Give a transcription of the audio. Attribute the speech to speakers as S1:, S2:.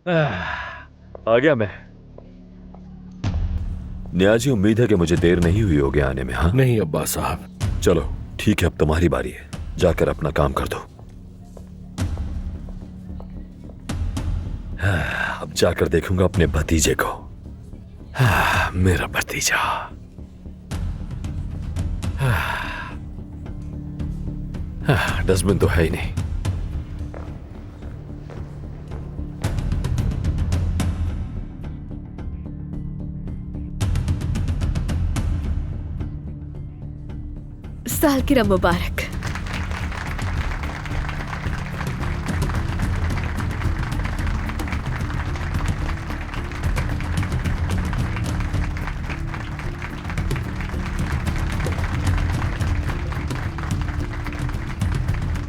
S1: आ गया मैं।
S2: न्याजी, उम्मीद है कि मुझे देर नहीं हुई होगी आने में। हाँ
S3: नहीं अब्बास साहब।
S2: चलो ठीक है, अब तुम्हारी बारी है, जाकर अपना काम कर दो। अब जाकर देखूंगा अपने भतीजे को। मेरा भतीजा। डस्टबिन तो है ही नहीं।
S4: सालगिरह मुबारक।